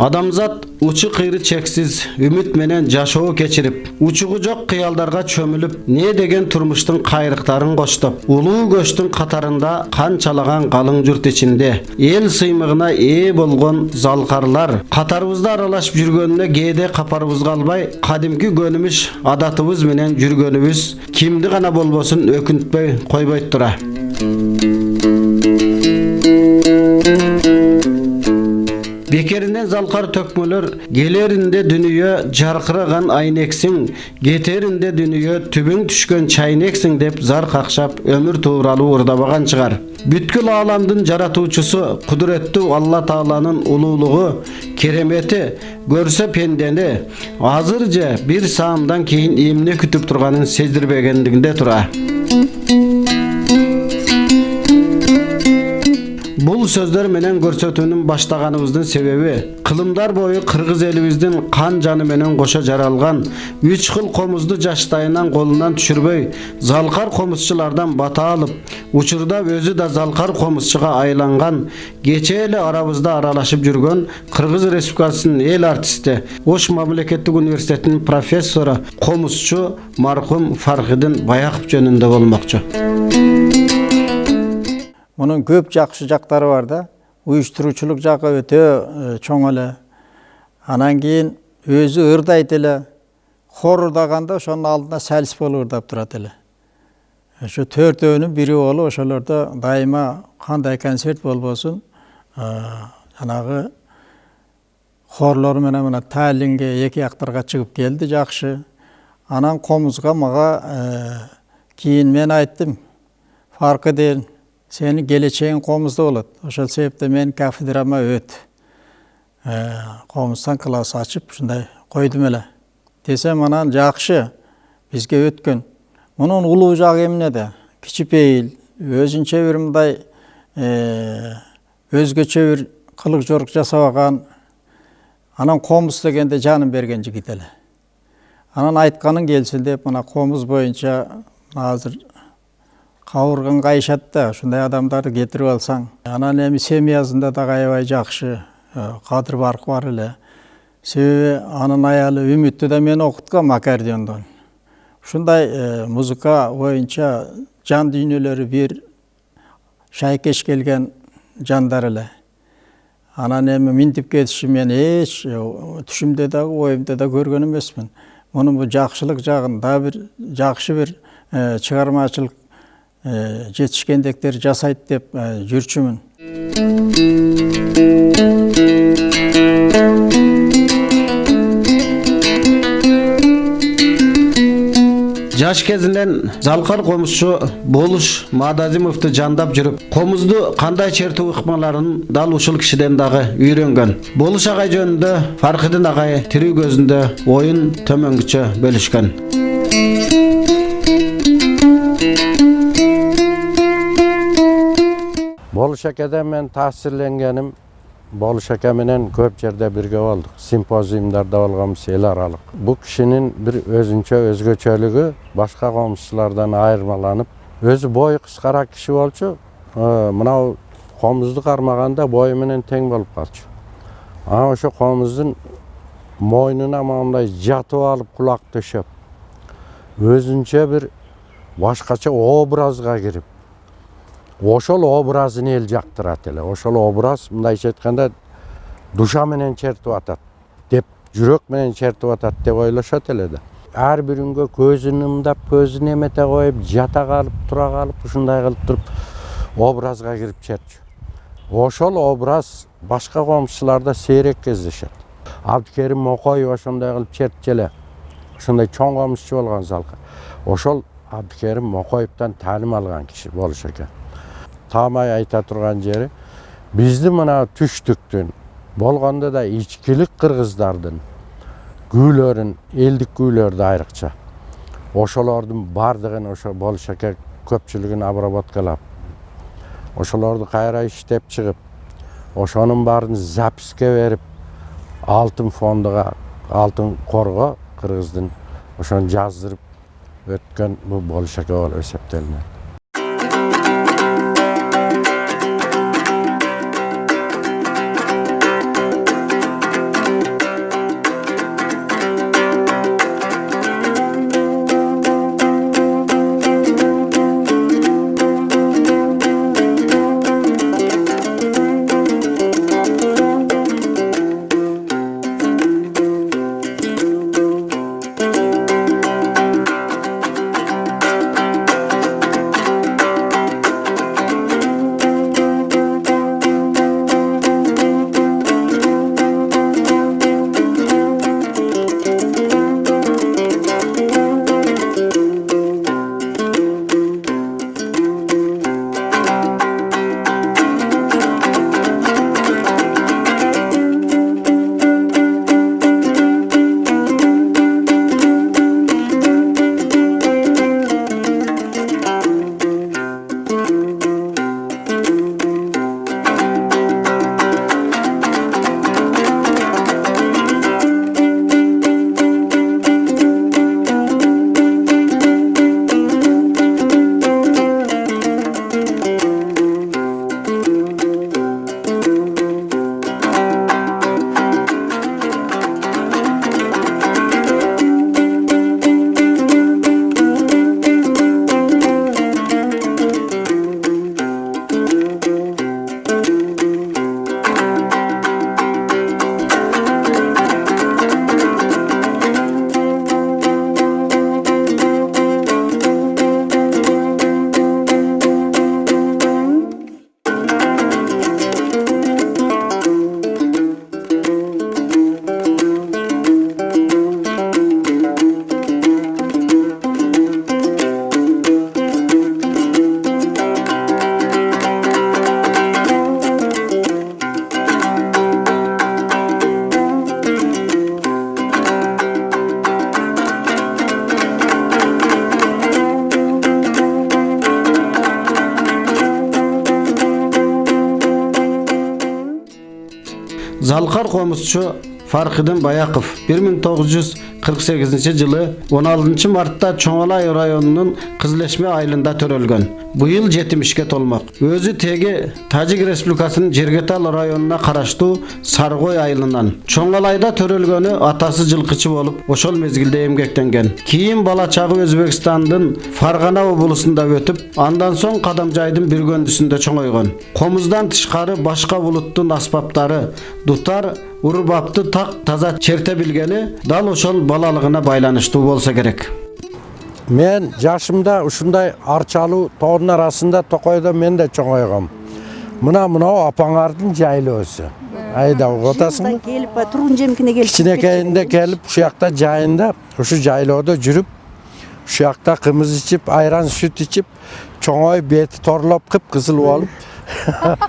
Адамзат учу кыйры чексиz үмүт менен жашоо кечирип, учугу жок кыялдарга чөмүлүп, не деген турмуштун кайрыктарын коштоп, улуу көчтүн катарында канчалаган калың журт ичинде эл сыймыгына ээ болгон залкарлар катарыбызда аралашып жүргөнүнө кээде капарыбызга албай, кадимки көнүмүш адатыбыз менен жүргөнүбүз кимди гана болбосун өкүнтпөй койбойт тура. Bekerinden zalkar tökmölөр, gelеринде дүнүйө жаркыраган айнексиң, кетеринде дүнүйө түбүң түшкөн чайнексиң деп зар какшап өмүр тууралуу урдабаган чыгар. Бүткүл ааламдын жаратуучусу, кудуреттүү Алла Тааланын улуулугу, керемети көрсө пендени азыр же бир саамдан кийин эмне күтүп турганын сездирбегендигинде тура. Бул сөздөр менен көрсөтүүнүн баштаганыбыздын себеби кылымдар бою кыргыз элибиздин кан жаны менен кошо жаралган 3 кыл комузду жаштайынан колунан түшүрбөй залкар комузчулардан бата алып, учурда өзү да залкар комузчуга айланган, кече эле арабызда аралашып жүргөн Кыргыз Республикасынын эл артисти, Ош мамлекеттик университетинин профессору, комузчу маркум Фархидин Баяков жөнүндө болмокчу. Onun köp жақсы жақтары бар да. Уюштуруучулук жагы өтө чоң эле. Анан кийин өзү ырдайт эле. Хор ырдаганда ошонун алдына сәлис болуп ырдап турат эле. Ошо төртөөнүн бири болуп ошолордо дайыма кандай концерт болбосун, жанагы хорлор менен мына Таллинге эки актарга чыгып келди жакшы. Анан комузга мага кийин мен айттым. Фаркыден senin geleceğin komuzda olur. Oşal sebepte men kafedrama öt. Komuzdan klası açıp şunday koydum ele. Desem anan jakşı bizge ötkün. Onun ulu jagı emne de kiçipeyil, özünçe bir mınday özgöçe bir kılık joruk jasabagan. Anan komuz degende canım bergen jigit ele. Anan aytkanın gelsin dep mana komuz boyunca hazır Кауырган кайышат да, ушундай адамдарды кетирип алсаң. Анан эми семьясында да аябай жакшы, кадыр баркы бар эле. Себеби анын аялы Үмүттү да мен окуткам аккордеондон. Ушундай музыка боюнча жан дүйнөлөрү бир шайкеш келген жандар эле. Анан эми минтип кетиши мен эч түшүмдө да, оюмда да көргөн эмесмин. Мунун бу жакшылык жагын да бир жакшы бир чыгармачылык жетишкендектер жасайт деп жүрчүмүн. Жаш кезинен залкар комузчу болуш Мадазимовду жандап жүрүп, комузду кандай чертүү ыкмаларын дал ушул кишиден дагы үйрөнгөн. Болуш агай жөнүндө Фаркыдин агай тирүү көзүндө оюн төмөнгүчө бөлүшкөн. Boluş Ake'den men tahsirlengenim. Boluş Ake menen köp jerde birge olduk. Simpoziumlarda bolganbız el aralık. Bu kişinin bir özünçe özgöçölügü başka komşulardan ayırmalanıp, özü boyu kıskara kişi bolçu, mına komuzdu karmaganda boyu menen teң bolup kalçu. Ama oşo komuzdun moynuna mağımday jatıp alıp kulak döşep, özünçe bir başkaça obrazga girip, oşol obrazını el jaktırat ele. Oşol obraz mındayça aytkanda duşa menen çertip atat, dep жүрөк менен çertip atat dep oylaşat ele de. Her birинге көзүн ымдап, көзүн эмете коюп, жата калып, тура калып, ушундай кылып туруп образга кирип чертчү. Ошол образ башка комшуларда сейрек кездешет. Абдыкерим Мокоев ошондой кылып чертчү эле. Ошондой чоң комшучу болгон залка. Ошол Абдыкерим Мокоевдон тааним алган киши болуш экен. Тамай айта турган жери, биздин мына түштүктүн болгондо да ичкилик кыргыздардын күүлөрүн, элдик күүлөрдү айрыкча. Ошолордун бардыгын ошо Болуш Аке көпчүлүгүн обработкалап, ошолорду кайра иштеп чыгып, ошонун баарын записке берип, алтын фондуга, алтын корго кыргыздын ошону жаздырып өткөн бул Болуш Аке болуп эсептелинет. Zalqar komuzçu Farkıdın Bayakov 1948-жылы 16 martda Çoğalay rayonunun Kızleşme ayılında törölgön. Bu yıl 70'ke tolmak. Özü tegi Tacik Respublikasının Jergetal rayonuna karaştı Sargoy ayılından. Çoğalayda törölgönü atası жылkıcı olup oşol mezgilde emgektengen. Kiyin bala çağı Özbekistan'dın Fargana obulusunda ötüp, andan son Kadamcaydın bir göndüsünde çoğoygon. Komuzdan tışkarı başka buluttun asbaptары, dutar, urbaptı tak taza çerte bilgeni dal oşol balalığına baylanıştı bolsa gerek. Men yaşımda uşunday arçalı toğun arasında Tokoyda men de çoğoygam. Mına apaňardın jaylı ösü. Ayda otasın. Gelip turun jemkine gelip. Kiçinekeyinde gelip şu yakta jayında, şu jaylıda жүрüp, şu yakta kımız içip, ayran süt içip, çoğoy beti torlop kıpkızıl olup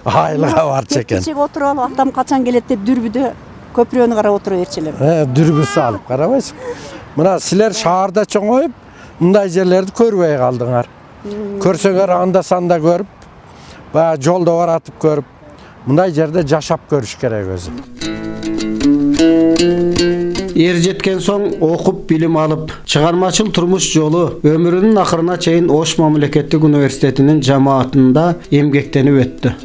aylığa var çeken. Keçek oturup atam kaçan gelet dep dürbüdө köprünü qarap oturup erçelem. Dürbüsü alıp karabaysın. Mına siler şaharda çoğoyup, mınday jerlerdi körбей kaldыңар. Körseňер anda sanda görüp, bayağı jolda var atıp görüp, mınday jerde jaşap görüş gerek özü. Erjetken soň okup bilim alıp, çıgarmaçıl turmuş jolu ömrünün ahırına çeyin Oş Mamleketlik Üniversitetinin jamaatında emgektenip ötdü.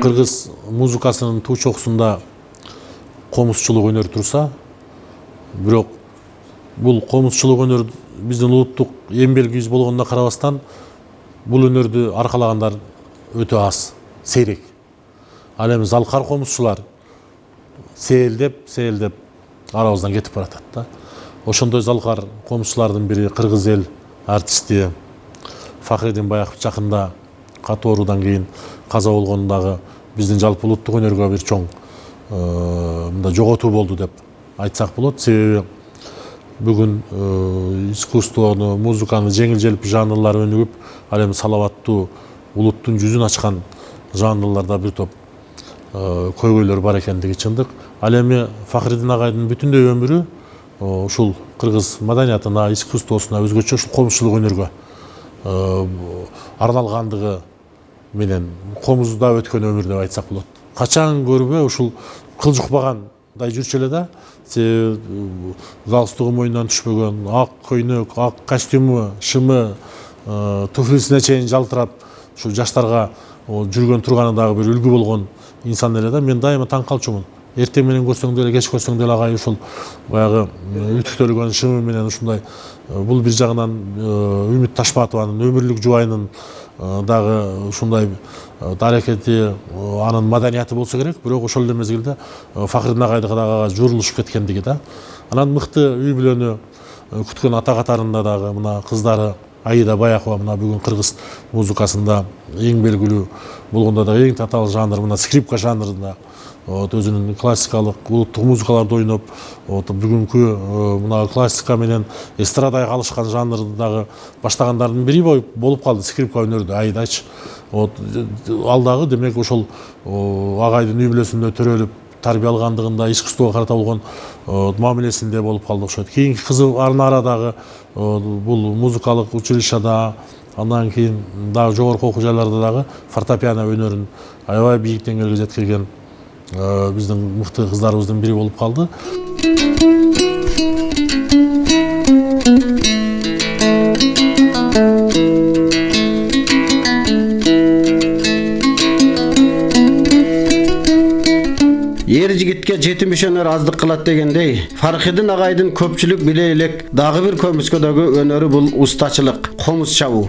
Kırgız muzikasının tuğçoqsunda komuzçuluk öneri tursa, bирок bul komuzçuluk öneri bizdin uluttuk eң белгилүү болгонуна карабастан бул өнөрдү аркалагандар өтө аз, сейрек. Ал эми залкар комузчулар сейилдеп арабыздан кетип баратат да. Ошондой залкар комузчулардын бири кыргыз эл артисти Фахридин Баяков жакында катуу оорудан кийин каза болгондагы биздин жалпы улуттук өнөргө бир чоң мында жоготуу болду деп айтсак болот. Себеби бүгүн искусствону, музыканы жеңил-желпи жанрлар өнүгүп, ал эми салаваттуу улуттун жүзүн ачкан жанрларда бир топ көйгөйлөр бар экендиги чындык. Ал эми Фахридин агайдын бүтүндөй өмүрү ушул кыргыз маданиятына, искусствосуна, өзгөчө ушул комузчулук өнөргө арналгандыгы менен комузда өткөн өмүр деп айтсак болот. Качан көрбө ушул кылжукпагандай жүрчү эле да. Галстугу мойнунан түшпөгөн, ак көйнөк, ак костюму, шымы, туфлисине чейин жалтырап, ушу жаштарга жүргөн турганы дагы бир үлгү болгон инсан эле да. Мен дайыма таң калчумун. Эртең менен көрсөң деле, кеч көрсөң деле агай ушул баягы үтүктөлгөн шымы менен ушундай бул бир жагынан Үмүт Ташпатованын өмүрлүк жубайынын дагы ушундай аракети, анын маданияты болсо керек, бирок ошол эле мезгилде Фахридин агайдыгы дагы журулушуп кеткендиги да. Анан мыкты үй бүлөнү күткөн ата катарында дагы мына кыздары Аида Баякова мына бүгүн кыргыз музыкасында эң белгилүү болгондо да эң татаал жанр мына скрипка жанрында өзүнүн классикалык улуттук музыкаларды ойноп, бүгүнкү мына классика менен эстрадага калышкан жанрды дагы баштагандардын бири болуп калды скрипка өнөрдү Аидачы. Ал дагы демек ошол агайдын үй бүлөсүндө төрөлүп тарбиялгандыгында искусствого карата болгон мамилесинде болуп калды окшойт. Кийинки кызы Арнара дагы бул музыкалык училищада, андан кийин дагы жогорку окуу жайларда дагы фортепиано өнөрүн аябай бийик деңгээлге жеткирген биздин мыкты кыздарыбыздын бири болуп калды. Ер жигитке жетимиш өнөр аздык кылат дегендей, Фаркидин агайдын көпчүлүк биле элек дагы бир көмүскөдөгү өнөрү бул устачылык, комуз чабуу.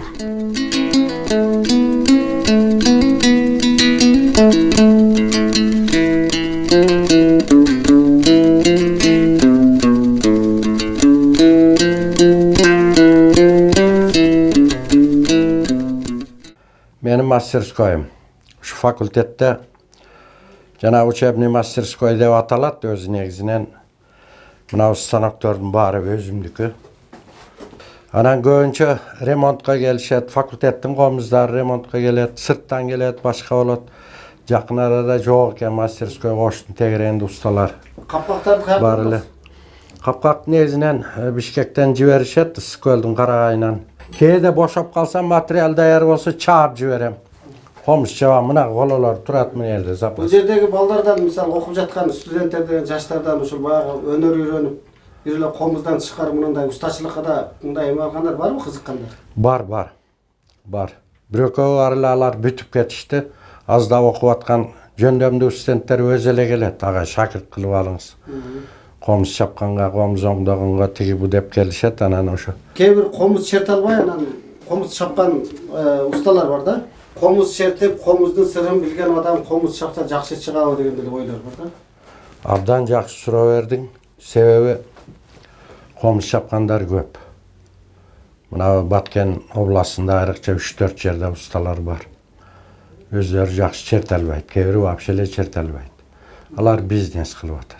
Benim мастерскойым. Şu fakültette jana учебный мастерской деп аталат, өзү негизинен мына станоктордун баары өзүмдүкү. Анан көбүнчө ремонтка келишет, факультеттин комуздары ремонтка келет, сырттан келет, башка болот. Жакын арада жок экен мастерской коштун тегеренди усталар. Капактарды бар эле. Капкак негизинен Бишкектен жиберишет, Ысык көлдүн карагайынан. Кээде бошоп калсам, материал даяр болсо чаап жиберем. Komuz çaba mına kolalar turat mı yerde Бул zapas. жердеги балдардан мисалы окуп жаткан студенттерден жаштардан ушул баягы өнөр үйрөнүп бир эле комуздан тышкары мындай устачылыкка да мындай эме алгандар барбы, кызыккандар? Бар. Бирөкөө арылалар бүтүп кетишти. Az da окуп аткан жөндөмдүү студенттер өзү эле келет. Ага шакырт кылып алыңыз. Комуз чапканга, комуз оңдогонго тиги бу деп келишет, анан ошо. Кээ бир комуз черте албай анан комуз чапкан усталар бар да. Комуз чертип, комуздун сырын билген адам комуз чапса жакшы чыгабы деген деле ойлор бар да. Абдан жакшы суроо бердиң. Себеби комуз чапкандар көп. Мына Баткен областында айрыкча 3-4 жерде усталар бар. Өздөрү жакшы черте албайт, кээ бири вообще эле черте албайт. Алар бизнес кылып атат.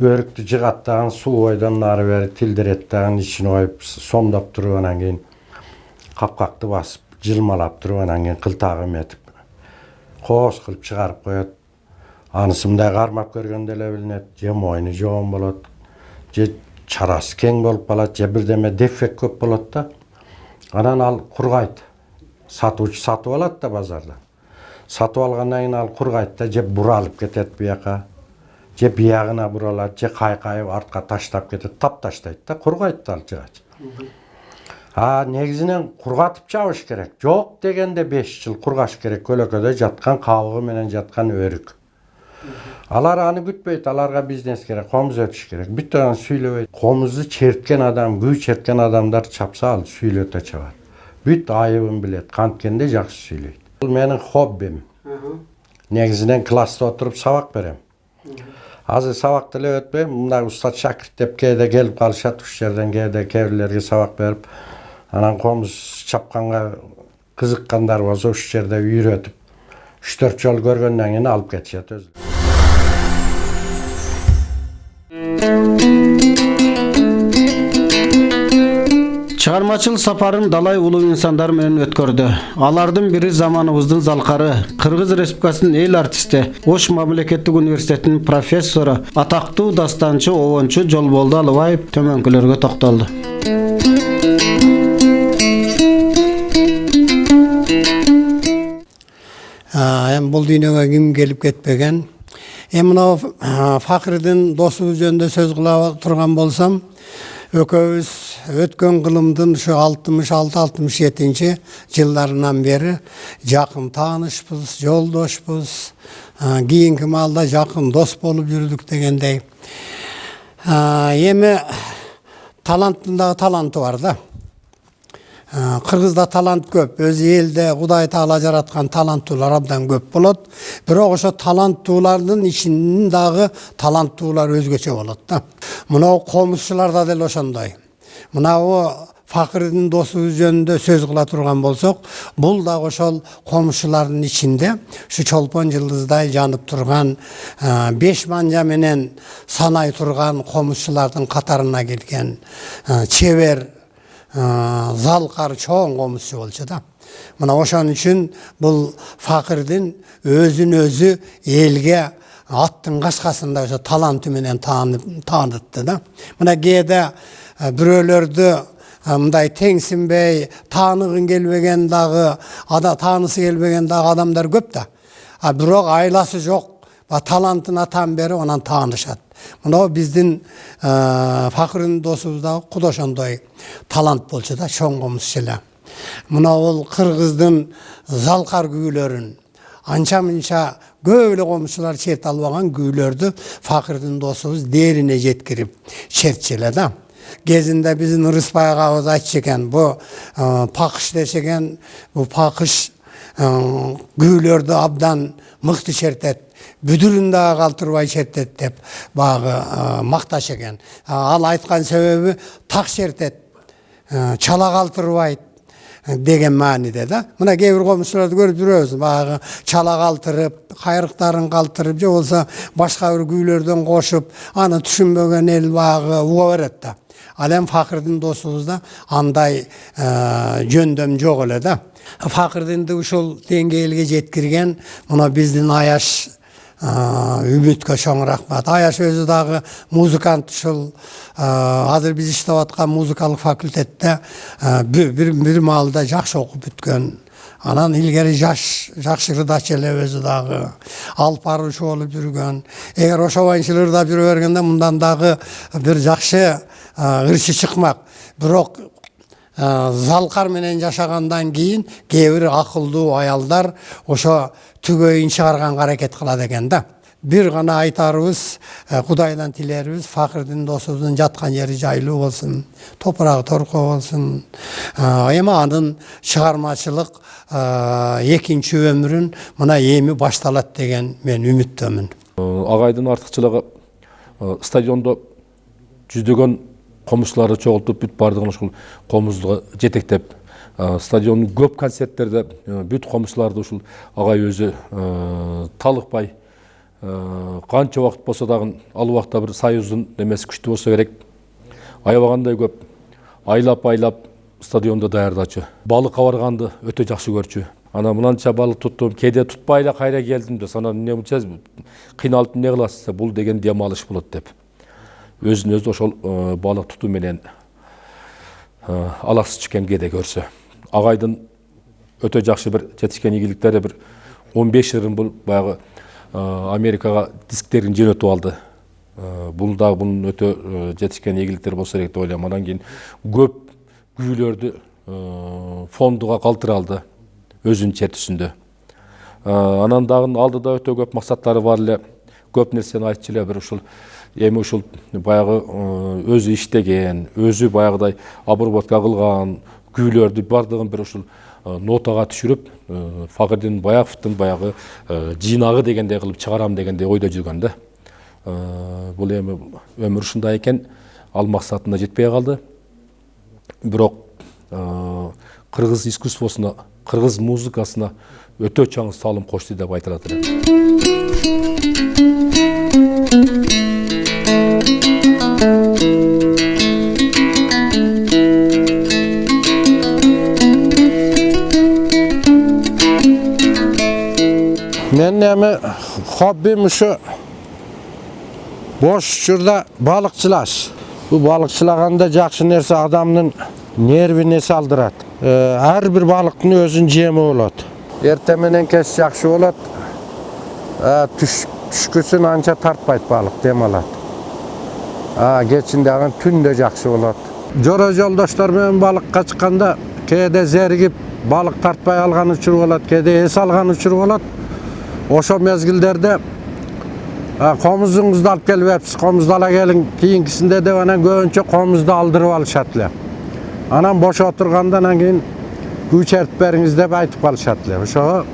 Өрүктү жыгат дагы суу ойдон нары бери тилдирет дагы ичине коюп сомдоп туруп анан кийин капкакты басып жылмалап туруп анан кийин кылтагы эметип кооз кылып чыгарып коет. Анысы мындай кармап көргөндө эле билинет. Же мойну жоон болот, же чарасы кең болуп калат, же бирдеме дефект көп болот да. Анан ал кургайт. Сатуучу сатып алат да базардан. Сатып алгандан кийин ал кургайт да, же буралып кетет бияка, же биягына буралат, же кайкайып артка таштап кетет, тапташтайт да, кургайт да ал жыгач. Негизинен кургатып жабыш керек. Жок дегенде 5 жыл кургаш керек көлөкөдө жаткан кабыгы менен жаткан өрүк. Алар аны күтпөйт, аларга бизнес керек, комуз өтүш керек. Бүт аны сүйлөбөйт. Комузду черткен адам, күй черткен адамдар чапса ал сүйлөтө чабат. Бүт айыбын билет, канткенде жакшы сүйлөйт. Бул менин хоббим. Негизинен класста отуруп сабак берем. Азыр сабак деле өтпөйм, мындай устат шакирт деп кээде келип калышат, уш жерден кээде кээ сабак берип, анан комуз чапканга кызыккандар болсо уш жерде үйрөтүп 3-4 жол көргөндөн кийин алып кетишет өзү. Чыгармачыл сапарын далай улуу инсандар менен өткөрдү. Алардын бири заманыбыздын залкары, Кыргыз Республикасынын эл артисти, Ош мамлекеттик университетинин профессору, атактуу дастанчы обончу Жолболду Алыбаев төмөнкүлөргө токтолду. Бул дүйнөгө ким келип кетпеген. Мына Факырдын досубуз жөнүндө сөз кыла турган болсам, экөөбүз өткөн кылымдын ушу 66-67 жылдарынан бери жакын таанышпыз, жолдошпуз, кийинки маалда жакын дос болуп жүрдүк дегендей. Эми таланттын дагы таланты бар да. Кыргызда талант көп, өз элде Кудай Таала жараткан таланттуулар абдан көп болот. Бирок ошо таланттуулардын ичинин дагы таланттуулар өзгөчө болот да. Мына комузчуларда деле ошондой. Мына Факырдын досубуз жөнүндө сөз кыла турган болсок, бул дагы ошол комузчулардын ичинде ушу чолпон жылдыздай жанып турган 5 манжа менен санай турган комузчулардын катарына кирген чебер залкар чоң комузчу болчу да. Мына ошон үчүн бул Факырдын өзүн өзү элге аттын кашкасында ошо таланты менен таанытты да. Мына кээде бирөөлөрдү мындай теңсинбей, тааныгын келбеген дагы, таанысы келбеген дагы адамдар көп да. Бирок айласы жок, талантына таан берип анан таанышат. Мына биздин Факырдын досубуз дагы куд ошондой талант болчу да, чоң комузчу эле. Мына бул кыргыздын залкар күүлөрүн анча-мынча көп эле комузчулар черте албаган күүлөрдү Факырдын досубуз дээрине жеткирип чертчү эле да. Кезинде биздин Ырыспай агабыз айтчу экен, бу пакыш дешеген, бу пакыш күүлөрдү абдан мыкты чертет, бүдүрүн дагы калтырбай чертет деп багы макташ экен. Ал айткан себеби так чертет, чала калтырбайт деген мааниде да. Мына кээ бир комузчуларды көрүп жүрөбүз, багы чала калтырып, кайрыктарын калтырып, же болсо башка бир күүлөрдөн кошуп, аны түшүнбөгөн эл багы уга берет да. Ал эми Факырдын досубузда андай жөндөм жок эле да. Факырдынды ушул деңгээлге жеткирген мына биздин Аяш үмүткө чоң рахмат. Аяш өзү дагы музыкант, ушул азыр биз иштеп аткан музыкалык факультетте бир маалда жакшы окуп бүткөн Анан илгери жакшы ырдач эле өзү дагы алып баруучу болуп жүргөн. Эгер ошо боюнча ырдап жүрө бергенде мындан дагы бир жакшы ырчы чыкмак. Бирок залкар менен жашагандан кийин кээ бир акылдуу аялдар ошо түгөйүн чыгарганга аракет кылат экен да. Бир гана айтарыбыз, Кудайдан тилерибиз, Факырдин досубуздун жаткан жери жайлуу болсун, топурагы торко болсун. Эми анын чыгармачылык экинчи өмүрүн мына эми башталат деген мен үмүттөмүн. Агайдын артыкчылыгы стадиондо жүздөгөн комузчуларды чогултуп бүт бардыгын ушул комузду жетектеп, стадиондун көп концерттерде бүт комузчуларды ушул агай өзү талыкпай, канча убакыт болсо дагы ал убакта бир союздун немеси күчтүү болсо керек, аябагандай көп айлап стадиондо даярдачу. Балыкка барганды өтө жакшы көрчү. Ана мынанча балык туттум, кээде тутпай эле кайра келдим деп, анан эмне мынча кыйналып эмне кыласыз? Бул деген дем алыш болот деп. Өзүн өзү ошол балык тутуу менен алаксыз чыккан кээде көрсө. Агайдын өтө жакшы бир жетишкен ийгиликтери бир 15 жылын бул баягы Америкага дисктерин жөнөтүп алды. Бул дагы бунун өтө жетишкен ийгиликтери болсо керек деп ойлойм. Анан кийин көп күүлөрдү фондуга калтыра алды өзүнүн чертүсүндө. Анан дагы алдыда өтө көп максаттары бар эле. Көп нерсени айтчу эле, бир ушул эми ушул баягы өзү иштеген, өзү баягыдай обработка кылган күүлөрдү бардыгын бир ушул нотага түшүрүп, Факырдин Баяковдун баягы жыйнагы дегендей кылып чыгарам дегендей ойдо жүргөн да. Бул эми өмүр ушундай экен, ал максатына жетпей калды. Бирок кыргыз искусствосуна, кыргыз музыкасына өтө чоң салым кошду деп айтылат эле. Мен эми хоббим ушу бош учурда балыкчылаш. Бул балыкчылаганда жакшы нерсе адамдын нервине салдырат. Ар бир балыктын өзүнүн жеми болот. Эртең менен кеч жакшы болот. Түшкүсүн анча тартпайт балык, дем алат. Кечинде анан түндө жакшы болот. Жора жолдоштор менен балыкка чыкканда кээде зеригип балык тартпай алган учур болот, кээде эс алган учур болот. Ошо мезгилдерде комузуңузду алып келбепсиз, комузду ала келиң кийинкисинде деп анан көбүнчө комузду алдырып алышат эле. Анан бош отурганда анан кийин күү чертип бериңиз деп айтып калышат эле. Ошого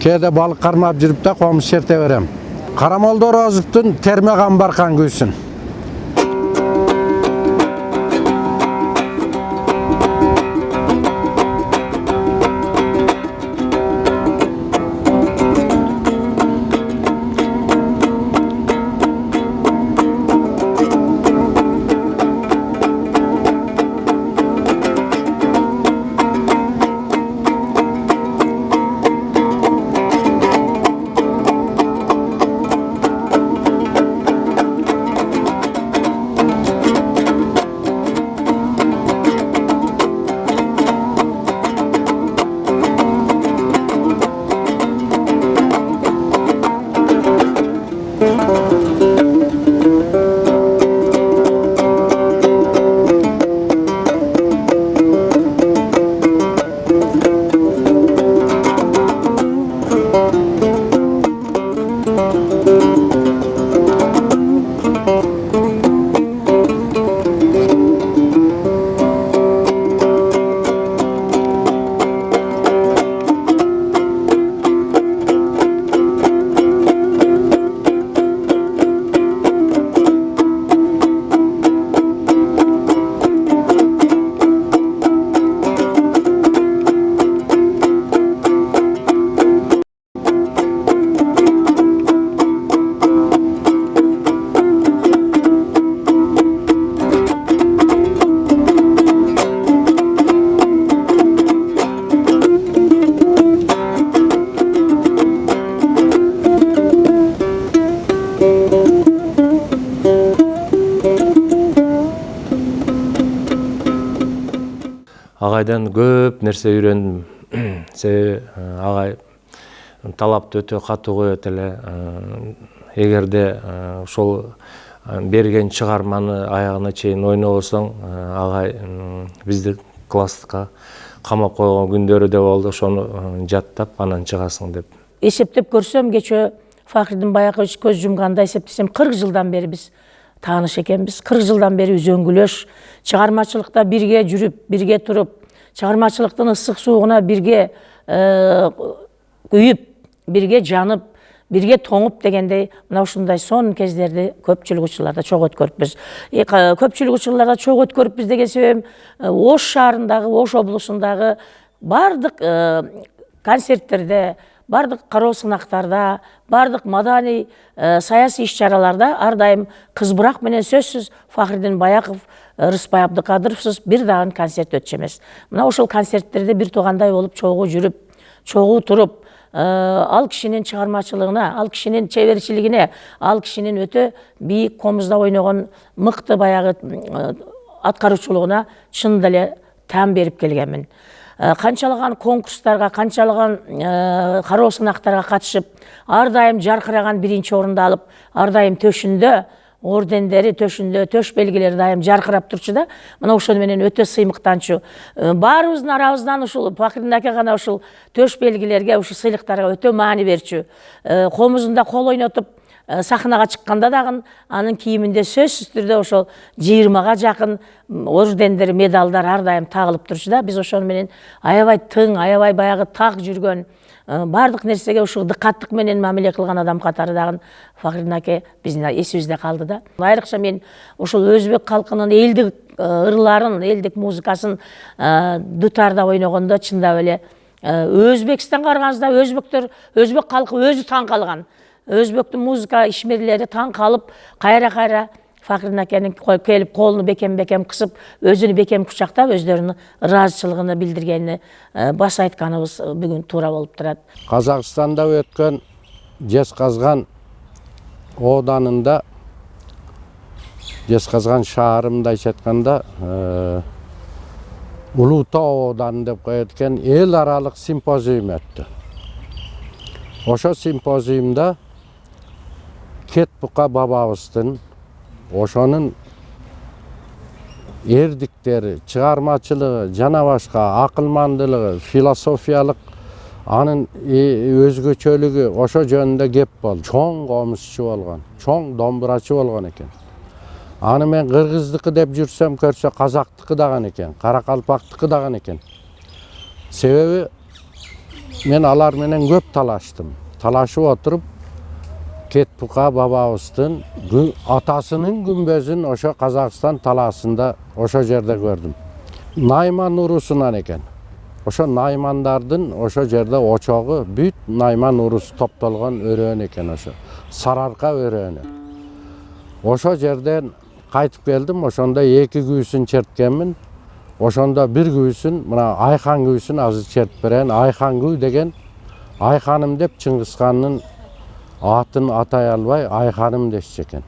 кээде балык кармап жүрүп да комуз черте берем. Карамолдо Орозовдун Терме Камбаркан күүсүн. Агайдан көп нерсе үйрөндүм. Себеби агай талапты өтө катуу коет эле. Эгерде ошол берген чыгарманы аягына чейин ойнобосоң, агай бизди класска камап койгон күндөрү да болду. Ошону жаттап анан чыгасың деп. Эсептеп көрсөм, кече Фахридин баягы көз жумганда эсептесем 40 жылдан бери биз тааныш экенбиз. 40 жылдан бери үзөңгүлөш, чыгармачылыкта бирге жүрүп, бирге туруп, чыгармачылыктын ысык суугуна бирге күйүп, бирге жанып, бирге тоңуп дегендей, мына ушундай сонун кездерди көпчүлүк учурларда чогуу өткөрүпбүз. Көпчүлүк учурларда чогуу өткөрүпбүз деген себебим Ош шаарындагы, Ош облусундагы бардык концерттерде, бардык кароо сынактарда, бардык маданий саясий иш-чараларда ар дайым Кызбырак менен сөзсүз Фахридин Баяков, Рыспай Абдыкадыровсуз бир дагы концерт өтчү эмес. Мына ошол концерттерде бир туугандай болуп чогуу жүрүп, чогуу туруп, ал кишинин чыгармачылыгына, ал кишинин чеберчилигине, ал кишинин өтө бийик комузда ойногон мыкты баягы аткаруучулугуна чын эле таам берип келгенмин. Канчалаган конкурстарга, канчалаган кароо сынактарга катышып, ар дайым жаркыраган биринчи орунду алып, ар дайым төшүндө ордендери, төшүндө төш белгилери дайым жаркырап турчу да. Мына ошону менен өтө сыймыктанчу. Баарыбыздын арабыздан ушул Фахридин аке гана ушул төш белгилерге, ушул сыйлыктарга өтө маани берчү. Комузунда кол ойнотуп сахнага чыкканда дагы анын кийиминде сөзсүз түрдө ошол 20га жакын ордендер, медалдар ар дайым тагылып турчу да. Биз ошону менен аябай тың, аябай баягы так жүргөн, бардык нерсеге ушул дыкаттык менен мамиле кылган адам катары дагы Фахридин аке биздин эсибизде калды да. Айрыкча мен ошол өзбек калкынын элдик ырларын, элдик музыкасын дутарда ойногондо чындап эле Өзбекстанга барганыбызда өзбек калкы өзү таң калган. Өзбектің музыка ишмерлери таң қалып, қайра Фахридин акенин келип колуну бекем кысып, өзүнү бекем кучактап, өздөрүнүн ыраазычылыгын билдиргени баса айтканыбыз бүгүн туура болуп турат. Казакстанда өткөн Жезказган оданында, Жезказган шаарында айтканда, Улуу Тоо ооданы деп коет экен, эл аралык симпозиум өттү. Ошо симпозиумда Кетбука бабабыздын ошонун эрдиктери, чыгармачылыгы, жана башка акылмандылыгы, философиялык анын өзгөчөлүгү ошо жөнүндө кеп болду. Чоң комузчу болгон, чоң домбурачы болгон экен. Аны мен кыргыздыкы деп жүрсөм көрсө казактыкы дагы экен, каракалпактыкы дагы экен. Себеби мен алар менен көп талаштым. Талашып отуруп Кетбука бабабыздын атасынын күмбөзүн ошо Казакстан талаасында ошо жерде көрдүм. Найман урусунан экен. Ошо наймандардын ошо жерде очогу бүт найман урусу топтолгон өрөөн экен ошо. Сарыарка өрөөнү. Ошо жерден кайтып келдим, ошондо 2 күйүсүн черткенмин. Ошондо бир күйүсүн, мына Айхан күйүсүн азыр чертип берейин. Айхан күй деген Айханым деп Чыңгызхандын атын атай албай Айханым дешчү экен.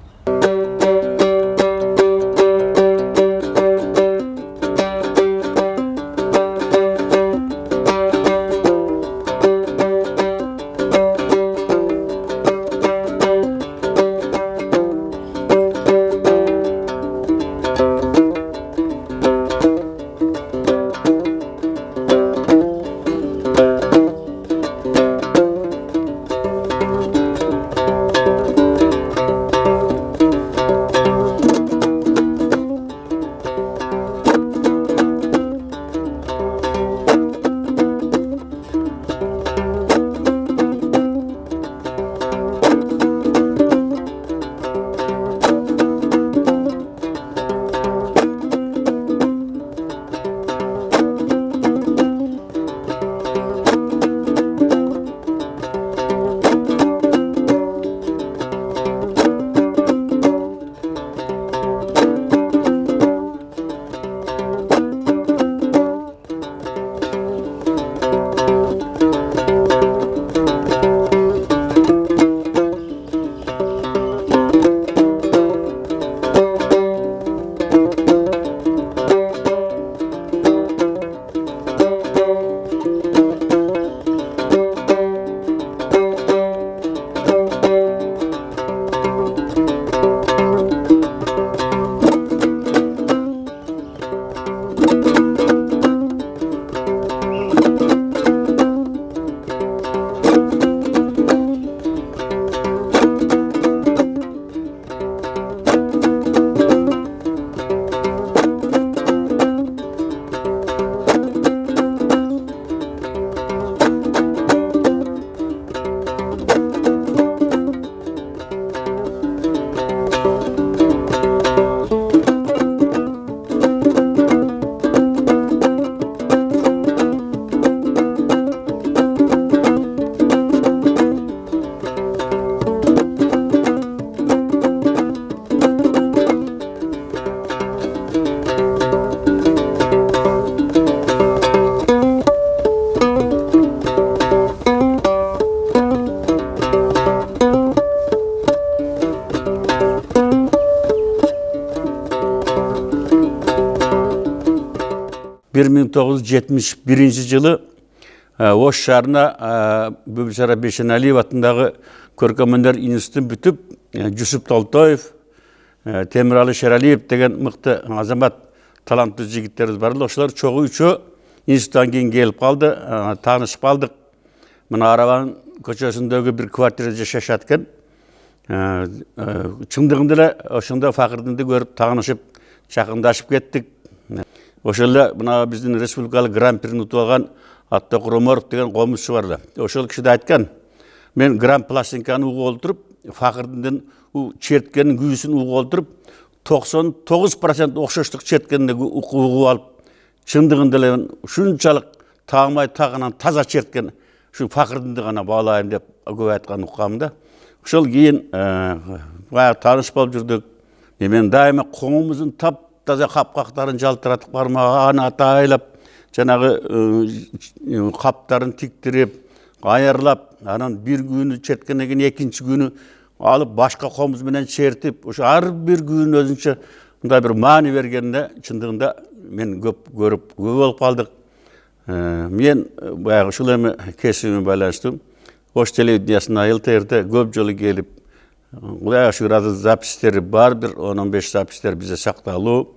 1971 жылы Ош шаарына Бүбүсара Бейшеналиев атындағы көркемөнер институтын бүтүп, Жүсүп Толтоев, Темиралы Шералиев деген мыкты азамат таланттуу жигиттерибиз бар. Ошолор чогуу үчөө институттан кийин келип калды, таанышып калдык. Мына Арабан көчөсүндөгү бир квартирада жашашат экен. Чындыгында эле ошондо Факырдинди көрүп таанышып, жакындашып кеттик. Ошол эле мына биздин республикалык гран-прини утуп алган Аттоқ Роморов деген комузчу бар. Ошол киши да айткан, мен грамм пластинканы угуп отуруп, Факырдиндин черткенин күйүүсүн угуп отуруп, 99% окшоштук черткенин угуп алып, чындыгында эле ушунчалык тагмай тагынан таза черткен ушу Факырдинди гана баалайм деп көп айткан уккам да. Ошол кийин баягы тааныш болуп жүрдүк. Мен дайыма коңумуздун таптаза капкактарын жалтыратып бармаган атайлап, жанагы каптарын тиктирип, аярлап, анан бир күнү черткенден кийин экинчи күнү алып башка комуз менен чертип, ошо ар бир күнүн өзүнчө мындай бир маани бергенде чындыгында мен көп көрүп, көп болуп калдык. Мен баягы ушул эми кесибиме байланыштуу Ош телевидениясына ЛТР'де көп жолу келип, Кудайга шүгүр азыр запистери бар, бир 10-15 запистер бизде сакталуу.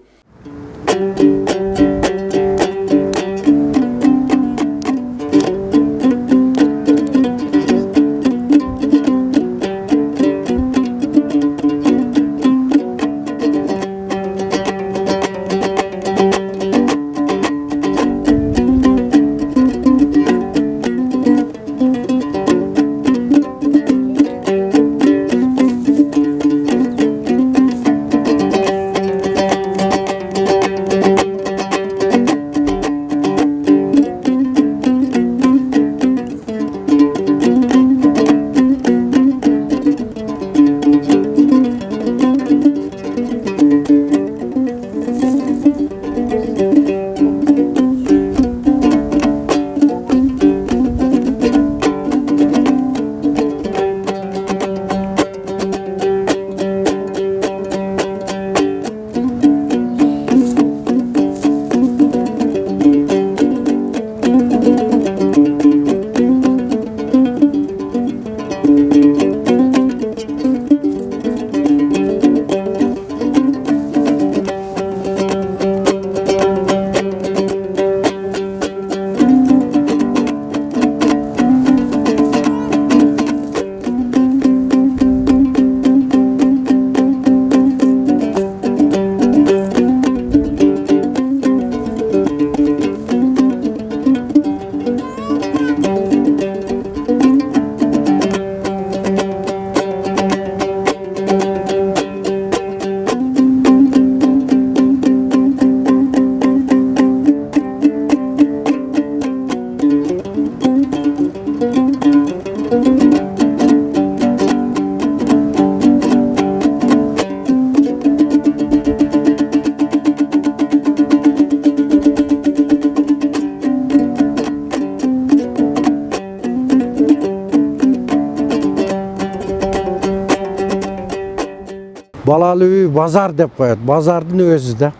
Балалы үй базар деп коет. Базардын өзү да.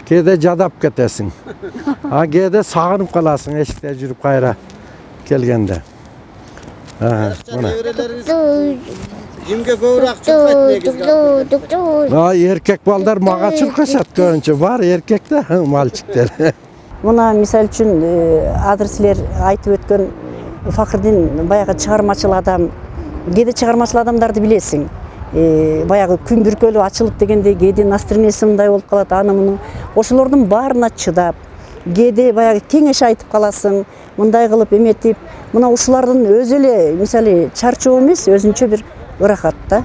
Кээде жадап кетесиң. Кээде сагынып каласың эшикте жүрүп кайра келгенде. Кимге көбүрөөк чуркайт негизги? Эркек балдар мага чуркашат көбүнчө. Бар эркек да, мальчиктер. Мына мисал үчүн азыр силер айтып өткөн Факырдин баягы чыгармачыл адам, кээде чыгармачыл адамдарды билесиң. Баягы күн бүркөлү ачылып дегенде кээде настроениясы мындай болуп калат, аны муну ошолордун баарына чыдап, кээде баягы кеңеш айтып каласың, мындай кылып эметип, мына ушулардын өзү эле мисалы чарчоо эмес, өзүнчө бир ырахат да.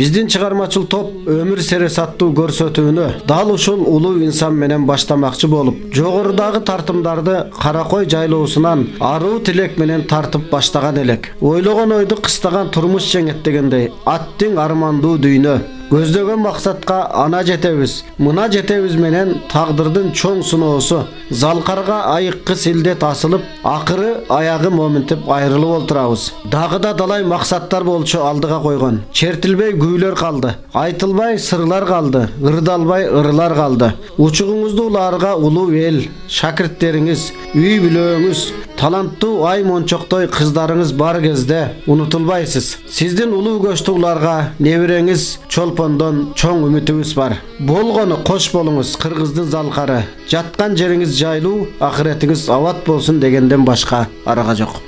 Биздин чыгармачыл топ өмүр серес аттуу көрсөтүүнү дал ушул улуу инсан менен баштамакчы болуп, жогорудагы тартымдарды Каракой жайлоосунан аруу тилек менен тартып баштаган элек. Ойлогон ойду кыстаган турмуш жеңет дегендей, аттың армандуу дүйнө. Көздөгөн максатка ана жетебиз. Мына жетебиз менен тагдырдын чоң сыноосу. Залкарга айыккы силдет асылып, акыры аягы моминтип айрылып олтурабыз. Дагы да далай максаттар болчу алдыга койгон. Чертилбей күүлөр калды. Айтылбай сырлар калды. Ырдалбай ырылар калды. Учугуңузду уларга улуу эл, шакирттериңиз, үй бүлөңүз, таланттуу ай мончоктой кыздарыңыз бар кезде унутулбайсыз. Сиздин улуу көчтүүларга небереңиз Чолпондон чоң үмүтүбүз бар. Болгону кош болуңуз кыргыздын залкары. Жаткан жериңиз жайлуу, акыретиңиз абат болсун дегенден башка арага жок.